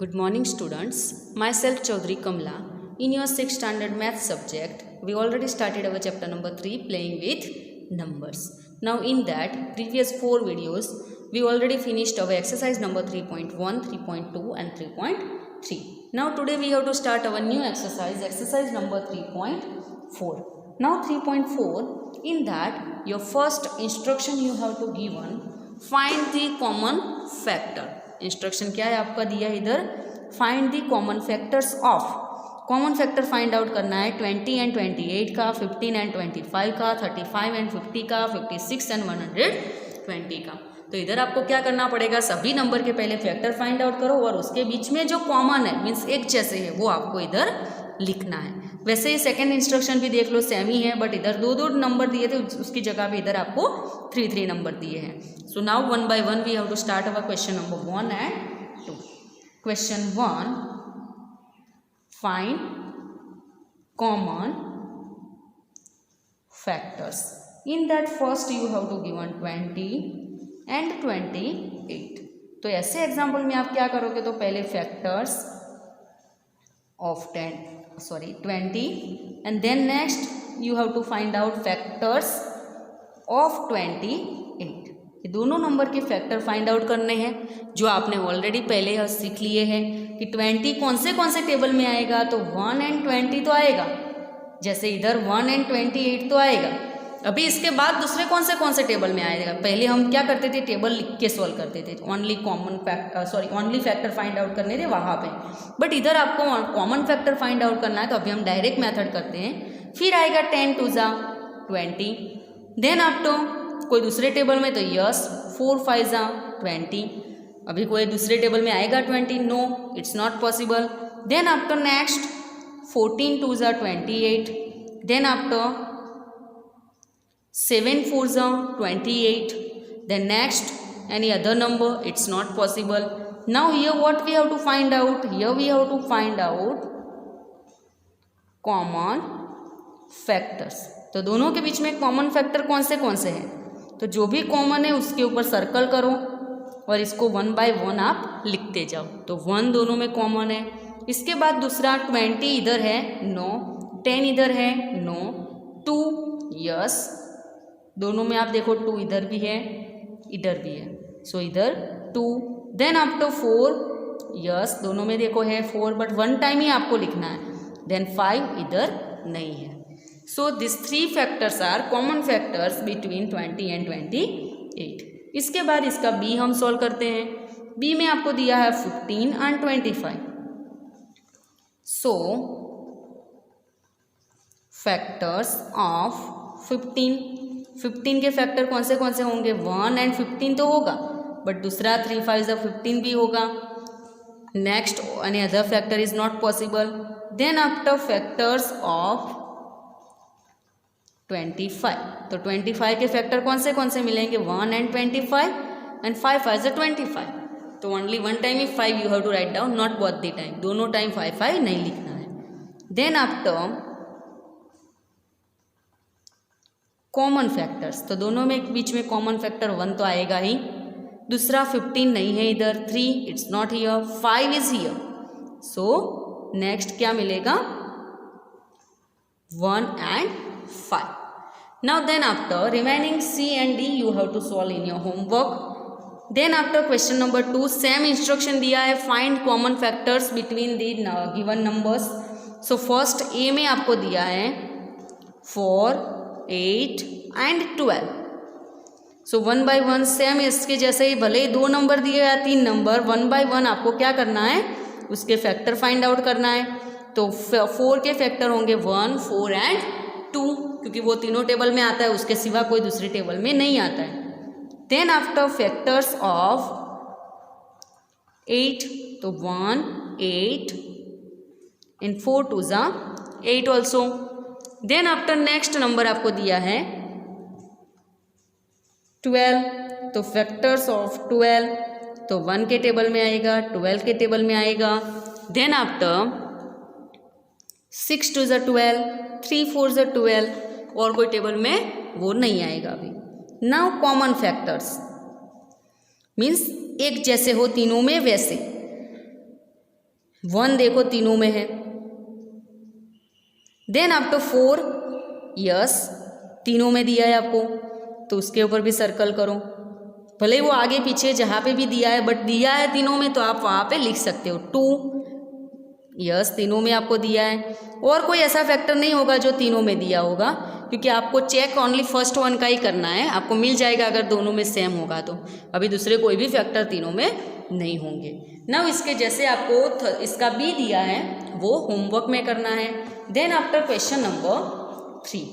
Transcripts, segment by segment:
Good morning students, myself Chaudhary Kamla. In your 6th standard math subject, we already started our chapter number 3 playing with numbers. Now in that previous 4 videos, we already finished our exercise number 3.1, 3.2 and 3.3. Now today we have to start our new exercise number 3.4. Now 3.4, in that your first instruction you have to given, find the common factor. Instruction क्या है आपका दिया इधर, find the common factors of, common factor find out करना है 20 and 28 का, 15 and 25 का, 35 and 50 का, 56 एंड 120 का। तो इधर आपको क्या करना पड़ेगा, सभी नंबर के पहले फैक्टर फाइंड आउट करो और उसके बीच में जो कॉमन है मीन्स एक जैसे है वो आपको इधर लिखना है। वैसे ही सेकेंड इंस्ट्रक्शन भी देख लो सेम ही है, बट इधर दो नंबर दिए थे, उसकी जगह पे इधर आपको 3 नंबर दिए हैं। So now one by one we have to start our question number 1 and 2. Question 1, find common factors. In that first you have to given 20 and 28. तो ऐसे एग्जाम्पल में आप क्या करोगे, तो पहले factors of 20 and then next you have to find out factors of 28. ये दोनों नंबर के फैक्टर फाइंड आउट करने हैं जो आपने ऑलरेडी पहले सीख लिए हैं कि 20 कौन से टेबल में आएगा, तो 1 and 20 तो आएगा, जैसे इधर 1 and 28 तो आएगा। अभी इसके बाद दूसरे कौन से टेबल में आएगा, पहले हम क्या करते थे, टेबल लिख के सॉल्व करते थे, ओनली फैक्टर फाइंड आउट करने थे वहाँ पे, बट इधर आपको कॉमन फैक्टर फाइंड आउट करना है, तो अभी हम डायरेक्ट मेथड करते हैं। फिर आएगा 10 2 जा 20, देन आफ्टर कोई दूसरे टेबल में तो यस 4 5 जा 20, अभी कोई दूसरे टेबल में आएगा 20, no it's not possible. Then after next 14 2 जा 28, देन आफ्टर 7 4 जा 28, then next any other number, it's not possible. Now here what we have to find out, here we have to find out common factors. तो दोनों के बीच में common factor कौन से हैं, तो जो भी कॉमन है उसके ऊपर सर्कल करो और इसको 1 by 1 आप लिखते जाओ। तो 1 दोनों में कॉमन है, इसके बाद दूसरा 20 इधर है, नो 10 इधर है, नो 2 यस, दोनों में आप देखो 2 इधर भी है इधर भी है, सो इधर 2, देन आफ्टर 4 यस, दोनों में देखो है 4 बट 1 टाइम ही आपको लिखना है, देन 5 इधर नहीं है। So this 3 factors are common factors between 20 and 28। इसके बाद इसका बी हम सॉल्व करते हैं। बी में आपको दिया है 15 एंड 25। सो फैक्टर्स ऑफ 15 के फैक्टर कौन से होंगे, 1 एंड 15 तो होगा, बट दूसरा 3 5 जा 15 भी होगा। Next any other factor is not possible. Then after factors of 25, तो 25 के फैक्टर कौन से मिलेंगे, 1 एंड 25 एंड 5 5 जा 25, तो ओनली 1 टाइम ही 5 you have to write down, not both the time, दोनों टाइम 5 5 नहीं लिखना है। देन आफ्टर कॉमन फैक्टर्स, तो दोनों में बीच में कॉमन फैक्टर 1 तो आएगा ही, दूसरा 15 नहीं है इधर, 3 it's not here, 5 is here, so next क्या मिलेगा 1 and 5। Now then after remaining C and D you have to solve in your homework. Then after question number 2 same instruction दिया है, find common factors between the given numbers. So first A में आपको दिया है 4 8 and 12। So 1 by 1 same इसके जैसे ही, भले ही 2 number दिए या 3 नंबर, 1 by 1 आपको क्या करना है, उसके फैक्टर फाइंड आउट करना है। तो 4 के फैक्टर होंगे 1 4 एंड 2, क्योंकि वो तीनों टेबल में आता है, उसके सिवा कोई दूसरे टेबल में नहीं आता है। देन आफ्टर फैक्टर्स ऑफ 8, तो 1 8 एंड 4 2 जा 8 also. Then after next number आपको दिया है 12, तो फैक्टर्स ऑफ 12, तो 1 के टेबल में आएगा, 12 के टेबल में आएगा। देन आफ्टर 6 2 जा 12, 3 4 जा 12, और कोई टेबल में वो नहीं आएगा अभी। नाउ कॉमन फैक्टर्स मीन्स एक जैसे हो तीनों में वैसे, 1 देखो तीनों में है। देन आफ्टर 4, यस तीनों में दिया है आपको, तो उसके ऊपर भी सर्कल करो। भले वो आगे पीछे जहाँ पे भी दिया है, बट दिया है तीनों में तो आप वहाँ पे लिख सकते हो। 2, यस तीनों में आपको दिया है। और कोई ऐसा फैक्टर नहीं होगा जो तीनों में दिया होगा, क्योंकि आपको चेक ओनली फर्स्ट वन का ही करना है। आपको मिल जाएगा अगर दोनों में सेम होगा तो, अभी दूसरे कोई भी फैक्टर तीनों में नहीं होंगे। ना इसके जैसे आपको इसका बी दिया है वो होमवर्क में करना है। Then after question number 3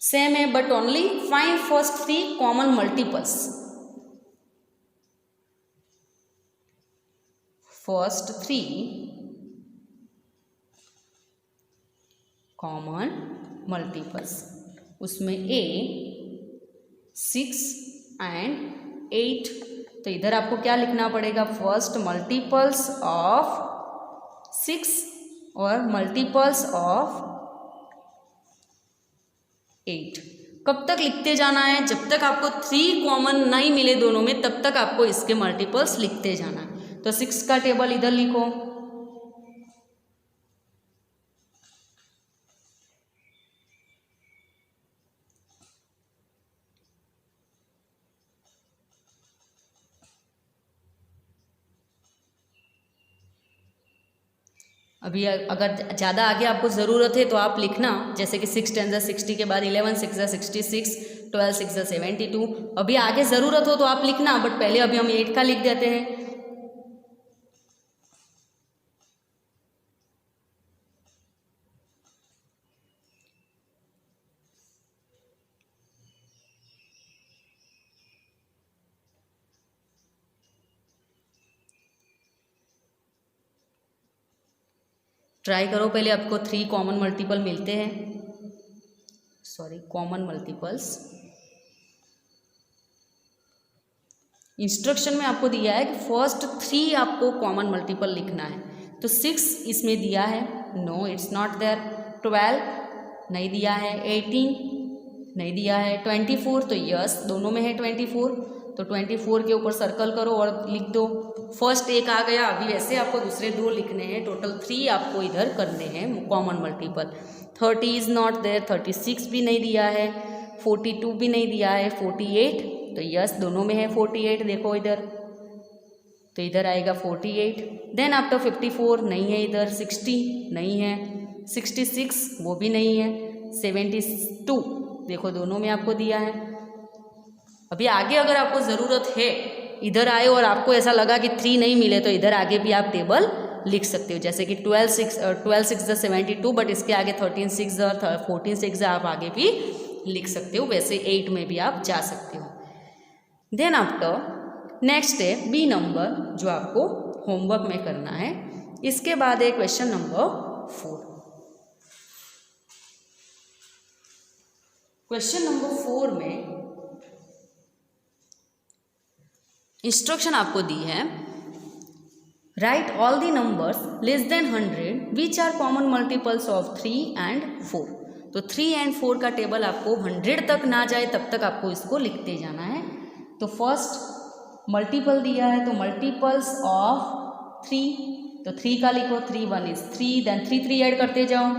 same है, but only find first 3 common multiples. First 3 common multiples, उसमें ए 6 एंड 8। तो इधर आपको क्या लिखना पड़ेगा, फर्स्ट मल्टीपल्स ऑफ 6 और मल्टीपल्स ऑफ 8। कब तक लिखते जाना है, जब तक आपको 3 कॉमन नहीं मिले दोनों में, तब तक आपको इसके मल्टीपल्स लिखते जाना है। तो 6 का टेबल इधर लिखो, अभी अगर ज़्यादा आगे आपको ज़रूरत है तो आप लिखना, जैसे कि 6 10 60 के बाद 11 6 66, 12 6 72। अभी आगे ज़रूरत हो तो आप लिखना, बट पहले अभी हम 8 का लिख देते हैं। ट्राई करो, पहले आपको 3 कॉमन मल्टीपल मिलते हैं, सॉरी कॉमन मल्टीपल्स। इंस्ट्रक्शन में आपको दिया है कि फर्स्ट 3 आपको कॉमन मल्टीपल लिखना है। तो 6 इसमें दिया है, नो इट्स नॉट देयर। 12 नहीं दिया है, 18 नहीं दिया है, 24 तो यस दोनों में है 24। तो 24 के ऊपर सर्कल करो और लिख दो। फर्स्ट एक आ गया, अभी ऐसे आपको दूसरे 2 लिखने हैं, टोटल 3 आपको इधर करने हैं common multiple. 30 is not there, 36 भी नहीं दिया है, 42 भी नहीं दिया है, 48 तो यस दोनों में है 48, देखो इधर, तो इधर आएगा 48। देन आफ्टर 54 नहीं है इधर, 60 नहीं है, 66 वो भी नहीं है, 72 देखो दोनों में आपको दिया है। अभी आगे अगर आपको ज़रूरत है, इधर आए और आपको ऐसा लगा कि 3 नहीं मिले, तो इधर आगे भी आप टेबल लिख सकते हो, जैसे कि 12 6 72, बट इसके आगे 13 6 14 6 आप आगे भी लिख सकते हो, वैसे 8 में भी आप जा सकते हो। देन आफ्टर नेक्स्ट है बी नंबर, जो आपको होमवर्क में करना है। इसके बाद है क्वेश्चन नंबर 4। क्वेश्चन नंबर 4 में इंस्ट्रक्शन आपको दी है, write all the numbers less than 100 which are common multiples of 3 and 4। तो 3 एंड 4 का टेबल आपको 100 तक ना जाए तब तक आपको इसको लिखते जाना है। तो फर्स्ट मल्टीपल दिया है, तो मल्टीपल्स ऑफ 3, तो 3 का लिखो, 3 1 इज 3, देन 3 3 ऐड करते जाओ,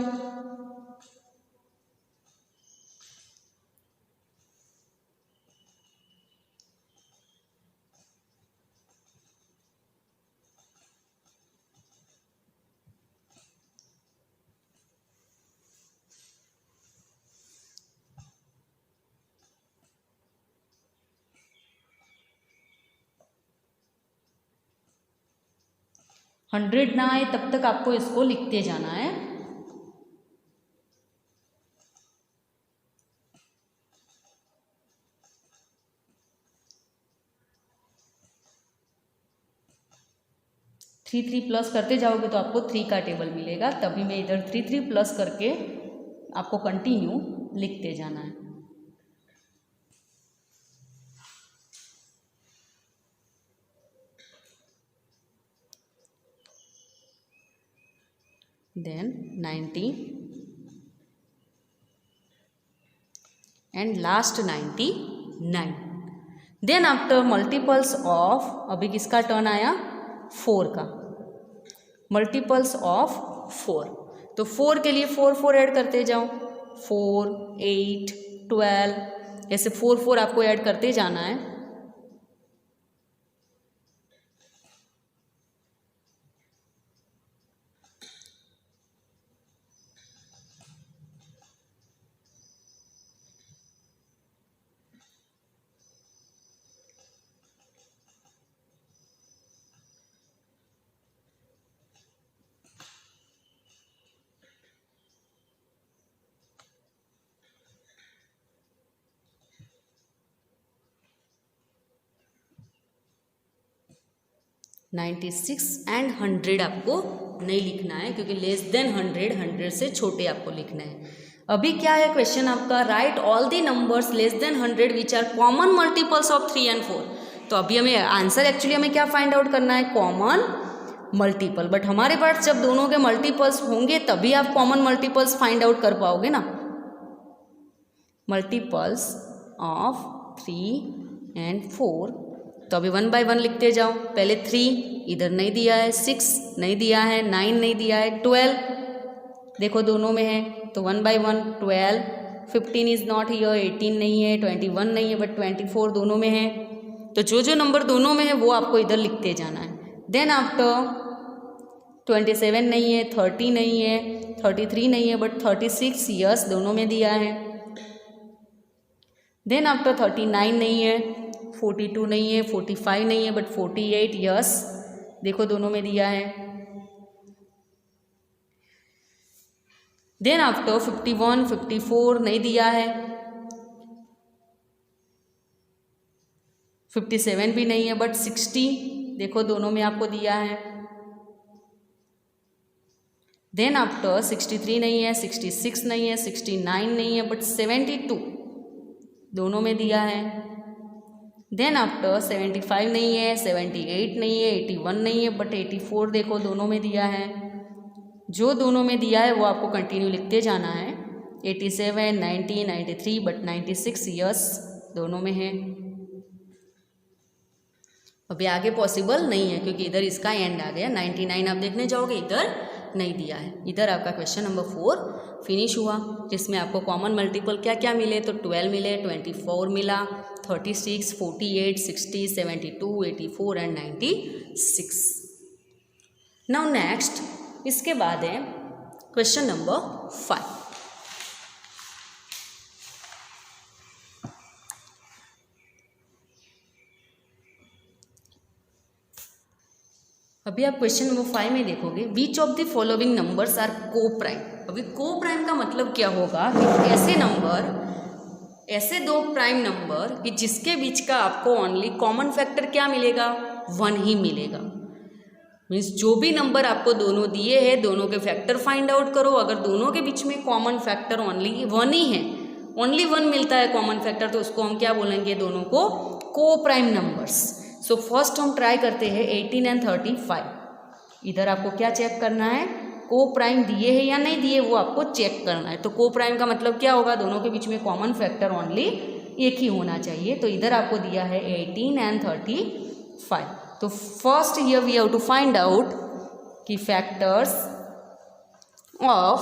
हंड्रेड ना आए तब तक आपको इसको लिखते जाना है। थ्री 3 प्लस करते जाओगे तो आपको 3 का टेबल मिलेगा, तभी मैं इधर 3 3 प्लस करके आपको कंटिन्यू लिखते जाना है। then 90 and last 99। then after multiples of, अभी किसका टर्न आया, 4 का, मल्टीपल्स ऑफ 4। तो 4 के लिए 4 4 ऐड करते जाओ, 4 8 12, ऐसे 4 4 आपको ऐड करते जाना है। नाइन्टी सिक्स एंड 100 आपको नहीं लिखना है, क्योंकि लेस देन 100, 100 से छोटे आपको लिखना है। अभी क्या है क्वेश्चन आपका, write all the numbers less than 100 which are common multiples of 3 and 4। तो अभी हमें आंसर एक्चुअली हमें क्या फाइंड आउट करना है, कॉमन मल्टीपल। बट हमारे पास जब दोनों के मल्टीपल्स होंगे तभी आप कॉमन मल्टीपल्स फाइंड आउट कर पाओगे ना। मल्टीपल्स ऑफ 3 and 4, तो अभी 1 by 1 लिखते जाओ। पहले 3 इधर नहीं दिया है, 6 नहीं दिया है, 9 नहीं दिया है, 12 देखो दोनों में है, तो 1 by 1 12, 15 इज नॉट हियर, 18 नहीं है, 21 नहीं है, बट 24 दोनों में है। तो जो जो नंबर दोनों में है वो आपको इधर लिखते जाना है। देन आफ्टर 27 नहीं है, 30 नहीं है, 33 नहीं है, बट 36 यस दोनों में दिया है। देन आफ्टर 39 नहीं है, 42 नहीं है, 45 नहीं है, बट 48 यस देखो दोनों में दिया है। देन आफ्टर 51 54 नहीं दिया है, 57 भी नहीं है, बट 60 देखो दोनों में आपको दिया है। देन आफ्टर 63 नहीं है, 66 नहीं है, 69 नहीं है, बट 72 दोनों में दिया है। देन आफ्टर 75 नहीं है, 78 नहीं है, 81 नहीं है, बट 84 देखो दोनों में दिया है। जो दोनों में दिया है वो आपको कंटिन्यू लिखते जाना है। 87 90 93, बट 96 यस दोनों में है। अभी आगे पॉसिबल नहीं है क्योंकि इधर इसका एंड आ गया। 99 आप देखने जाओगे, इधर नहीं दिया है। इधर आपका क्वेश्चन नंबर 4 फिनिश हुआ, जिसमें आपको कॉमन मल्टीपल क्या क्या मिले, तो 12 मिले, 24 मिला, 36 48 60 72 84 एंड 96। नाउ नेक्स्ट इसके बाद है क्वेश्चन नंबर 5। अभी आप क्वेश्चन नंबर 5 में देखोगे, which of the following numbers are coprime. अभी को प्राइम का मतलब क्या होगा कि ऐसे नंबर, ऐसे दो प्राइम नंबर कि जिसके बीच का आपको ओनली कॉमन फैक्टर क्या मिलेगा, 1 ही मिलेगा। मीन्स जो भी नंबर आपको दोनों दिए हैं, दोनों के फैक्टर फाइंड आउट करो। अगर दोनों के बीच में कॉमन फैक्टर ओनली 1 ही है, ओनली 1 मिलता है कॉमन फैक्टर, तो उसको हम क्या बोलेंगे, दोनों को प्राइम नंबर्स। सो फर्स्ट हम ट्राई करते हैं 18 and 35। इधर आपको क्या चेक करना है, को प्राइम दिए है या नहीं दिए, वो आपको चेक करना है। तो को प्राइम का मतलब क्या होगा, दोनों के बीच में कॉमन फैक्टर ओनली एक ही होना चाहिए। तो इधर आपको दिया है 18 and 35। तो first here we have to find out कि फैक्टर्स ऑफ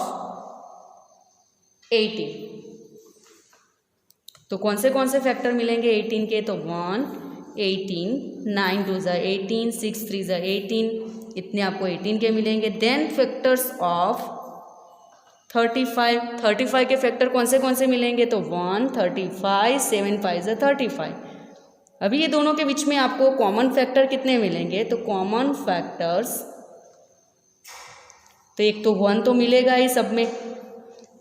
18। तो कौन से फैक्टर मिलेंगे 18 के, तो 1 18 9 2 18 6 3 18, इतने आपको 18 के मिलेंगे। देन फैक्टर्स ऑफ 35 के फैक्टर कौन से मिलेंगे, तो 1 35 7 5 35। अभी ये दोनों के बीच में आपको कॉमन फैक्टर कितने मिलेंगे, तो कॉमन फैक्टर्स, तो एक तो 1 तो मिलेगा ही सब में,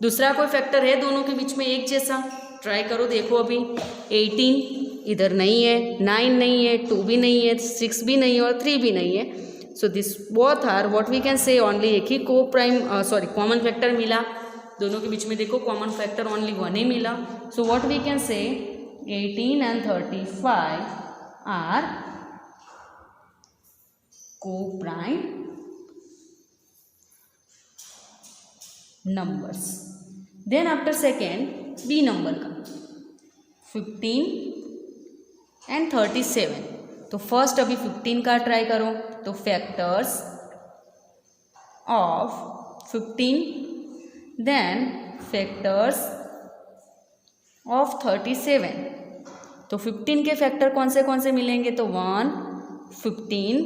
दूसरा कोई फैक्टर है दोनों के बीच में एक जैसा, ट्राई करो देखो। अभी 18 इधर नहीं है, 9 नहीं है, 2 भी नहीं है, 6 भी नहीं है और 3 भी नहीं है। So this both are what we can say only एक ही को प्राइम कॉमन फैक्टर मिला दोनों के बीच में। देखो कॉमन फैक्टर ओनली 1 ही मिला। सो व्हाट वी कैन से 18 and 35 are co-prime numbers. Then after second B number का 15 and 37। तो फर्स्ट अभी 15 का ट्राई करो। तो factors of 15, then factors of 37। तो 15 के फैक्टर कौन से मिलेंगे? तो 1, 15,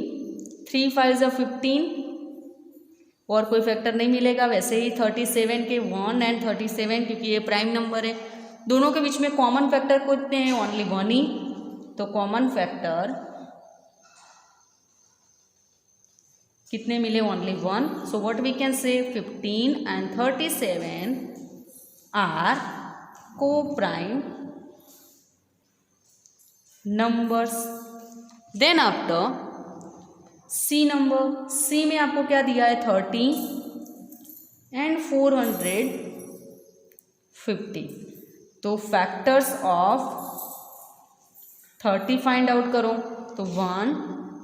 3 5 15 और कोई फैक्टर नहीं मिलेगा। वैसे ही 37 के 1 एंड 37, क्योंकि ये प्राइम नंबर है, दोनों के बीच में कॉमन फैक्टर कितने हैं? ओनली 1 ही। तो कॉमन फैक्टर कितने मिले? Only 1। So what we can say 15 and 37 are coprime numbers. Then after C number, C में आपको क्या दिया है? 30 एंड 450। तो फैक्टर्स ऑफ 30 फाइंड आउट करो। तो 1,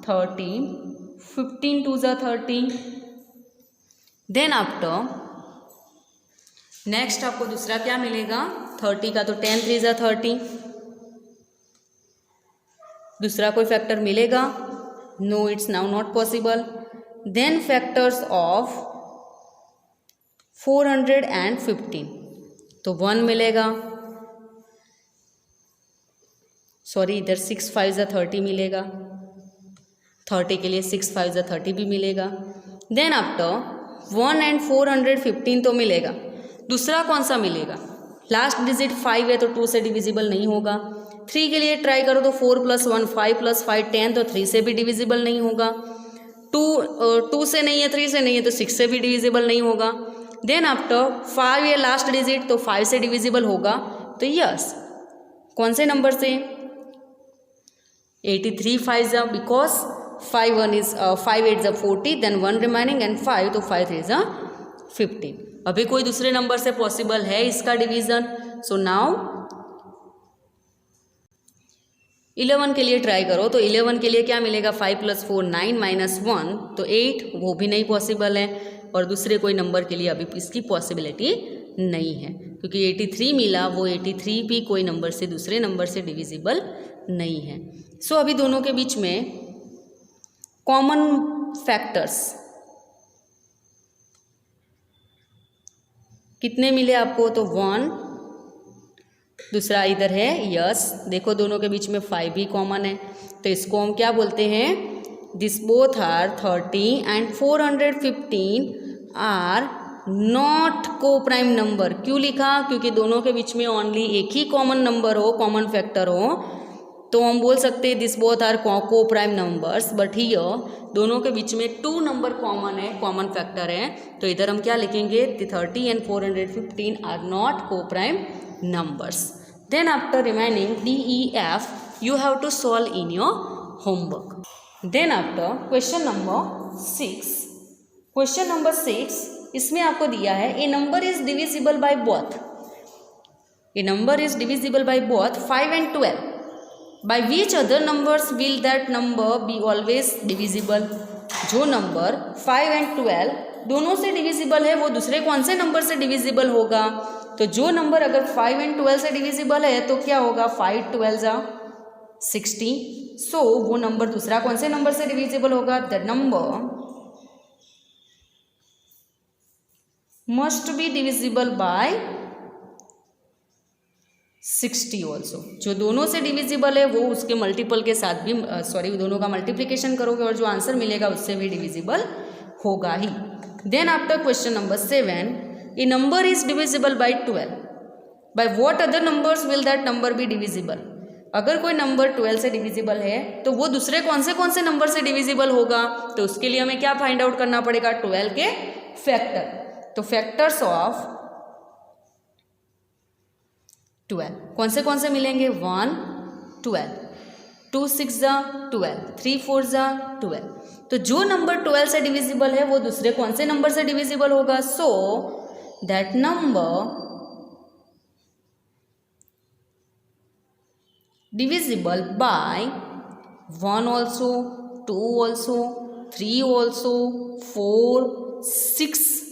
13, 15 2 ज़ा 13। देन आफ्टर नेक्स्ट आपको दूसरा क्या मिलेगा? 30 का तो 10 3 ज़ा 30। दूसरा कोई फैक्टर मिलेगा? No, it's now not possible. Then factors of 415, तो 1 मिलेगा। सॉरी, इधर 6 5 ज़ा 30 मिलेगा। 30 के लिए 6 5 ज़ा 30 भी मिलेगा। देन आफ्टर 1 एंड 415 तो मिलेगा। दूसरा कौन सा मिलेगा? लास्ट डिजिट 5 है तो 2 से डिविजिबल नहीं होगा। 3 के लिए ट्राई करो तो 4 + 1 5 + 5 10, तो 3 से भी डिविजिबल नहीं होगा। 2 से नहीं है, 3 से नहीं है, तो 6 से भी डिविजिबल नहीं होगा। देन आफ्टर 5 है लास्ट डिजिट, तो 5 से डिविजिबल होगा। तो यस, कौन से नंबर से? 83 5 ज़ा, बिकॉज 5 8 ज़ा 40, देन 1 रिमाइनिंग एंड 5, तो 5 3 ज़ा 15। अभी कोई दूसरे नंबर से पॉसिबल है इसका डिवीजन? सो नाउ 11 के लिए ट्राई करो। तो 11 के लिए क्या मिलेगा? 5 + 4 9 - 1, तो 8, वो भी नहीं पॉसिबल है। और दूसरे कोई नंबर के लिए अभी इसकी पॉसिबिलिटी नहीं है, क्योंकि 83 मिला, वो 83 भी कोई नंबर से, दूसरे नंबर से डिविजिबल नहीं है। सो अभी दोनों के बीच में कॉमन फैक्टर्स कितने मिले आपको? तो 1, दूसरा इधर है यस। देखो दोनों के बीच में 5 भी कॉमन है, तो इसको हम क्या बोलते हैं? This both are 30 and 415 are not coprime number. क्यों लिखा? क्योंकि दोनों के बीच में ओनली एक ही कॉमन नंबर हो, कॉमन फैक्टर हो, तो हम बोल सकते हैं this both are coprime numbers. But here दोनों के बीच में 2 नंबर कॉमन है, कॉमन फैक्टर है, तो इधर हम क्या लिखेंगे? 30 and 415 are not coprime numbers. Then after remaining D, E, F, you have to solve in your homework. Then after question number 6. Question number 6, इसमें आपको दिया है a number is divisible by both. A number is divisible by both 5 and 12. By which other numbers will that number be always divisible? जो number 5 and 12 दोनों से divisible है, वो दूसरे कौन से नंबर से डिविजिबल होगा? तो जो नंबर अगर 5 and 12 से डिविजिबल है तो क्या होगा? 5 12 ज़ा 60। सो वो नंबर दूसरा कौन से नंबर से डिविजिबल होगा? The number must be divisible by 60 also. जो दोनों से डिविजिबल है वो उसके मल्टीपल के साथ भी, दोनों का मल्टीप्लिकेशन करोगे और जो आंसर मिलेगा उससे भी डिविजिबल होगा ही। Then after question number 7, a number is divisible by 12. By what other numbers will that number be divisible? अगर कोई नंबर 12 से डिविजिबल है तो वो दूसरे कौन से नंबर से डिविजिबल होगा? तो उसके लिए हमें क्या फाइंड आउट करना पड़ेगा? 12 के फैक्टर। तो फैक्टर्स ऑफ 12 कौन से मिलेंगे? 1 12, 2 6 ज़ा 12, 3 4 ज़ा 12। तो जो नंबर 12 से डिविजिबल है वो दूसरे कौन से नंबर से डिविजिबल होगा? सो that number divisible by 1 also, 2 also, 3 also, 4 6,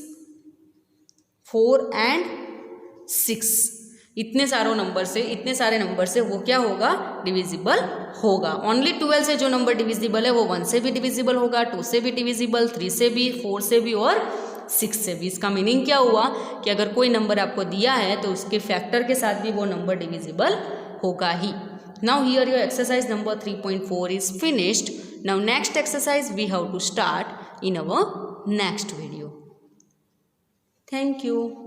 4 and 6। इतने सारे नंबर से वो क्या होगा, डिविजिबल होगा। ओनली 12 से जो नंबर डिविजिबल है वो 1 से भी डिविजिबल होगा, 2 से भी डिविजिबल, 3 से भी, 4 से भी और 6 से भी। इसका मीनिंग क्या हुआ कि अगर कोई नंबर आपको दिया है तो उसके फैक्टर के साथ भी वो नंबर डिविजिबल होगा ही। Now here your exercise number 3.4 is finished. Now next exercise we have to start in our next video. Thank you.